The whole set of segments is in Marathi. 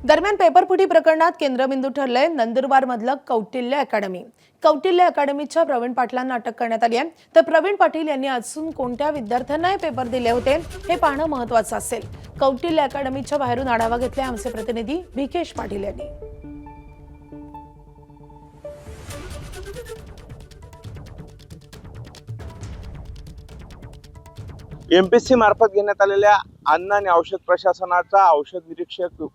दरम्यान पेपरफुटी प्रकरणात केंद्रबिंदू ठरलंय नंदुरबारमधलं कौटिल्य अकॅडमी। कौटिल्य अकॅडमीच्या प्रवीण पाटलांना अटक करण्यात आली आहे। तर प्रवीण पाटील यांनी अजून कोणत्या विद्यार्थ्यांना हे पेपर दिले होते हे पाहणं महत्त्वाचं असेल। कौटिल्य अकॅडमीच्या बाहेरून आढावा घेतलाय आमचे प्रतिनिधी भिकेश पाटील यांनी। एमपीएससी मार्फत घेण्यात आलेल्या अन्न आणि औषध प्रशासनाचा औषध निरीक्षक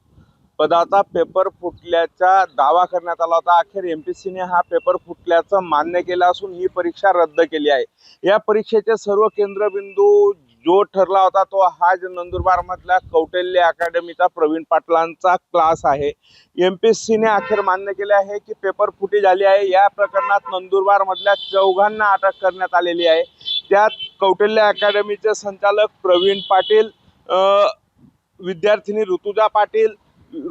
पदाचा पेपर फुटल्याचा दावा करण्यात आला होता। अखेर एमपीएससीने हा पेपर फुटल्याचं मान्य केलं असून ही परीक्षा रद्द केली आहे। या परीक्षेचे सर्व केंद्रबिंदू जो ठरला होता तो हा नंदुरबार मधल्या कौटिल्य अकॅडमीचा प्रवीण पाटलांचा क्लास आहे। एमपीएससीने अखेर मान्य केले आहे की पेपर फुटी झाली आहे। या प्रकरणात नंदुरबार मधल्या चौघांना अटक करण्यात आलेली आहे। त्यात कौटिल्य अकॅडमीचे संचालक प्रवीण पाटील, विद्यार्थिनी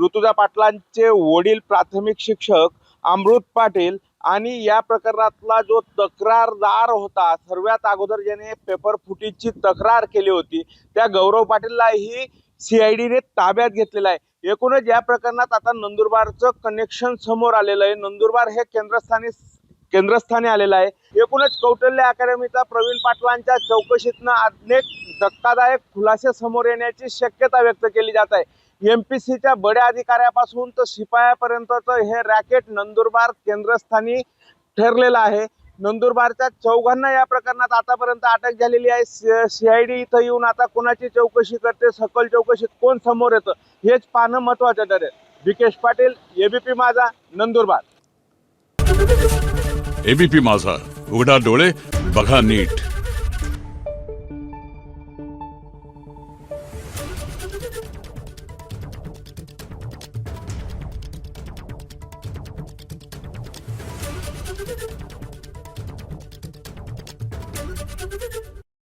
ऋतुजा पाटलांचे वडील प्राथमिक शिक्षक अमृत पाटील आणि या प्रकरणातला जो तक्रारदार होता, सर्वात अगोदर ज्याने पेपर फुटीची तक्रार केली होती त्या गौरव पाटीललाही सीआयडीने ताब्यात घेतलेला आहे। एकूणच या प्रकरणात आता नंदुरबारचं कनेक्शन समोर आलेलं आहे। नंदुरबार हे केंद्रस्थानी आलेलं आहे। एकूणच कौटिल्य अकॅडमीचा प्रवीण पाटलांच्या चौकशीतनं अनेक धक्कादायक खुलासे समोर येण्याची शक्यता व्यक्त केली जात आहे। एमपीएससीच्या बड्या अधिकाऱ्यापासून तर शिपायापर्यंतचं हे रॅकेट नंदुरबार केंद्रस्थानी ठरलेलं आहे। नंदुरबारच्या चौघांना या प्रकरणात आतापर्यंत अटक झालेली आहे। सीआयडी इथं येऊन आता कोणाची चौकशी करते, सखोल चौकशीत कोण समोर येतं हेच पाहणं महत्त्वाचं ठरेल। भिकेश पाटील, एबीपी माझा, नंदुरबार। एबीपी माझा, उघडा डोळे बघा नीट। Thank you.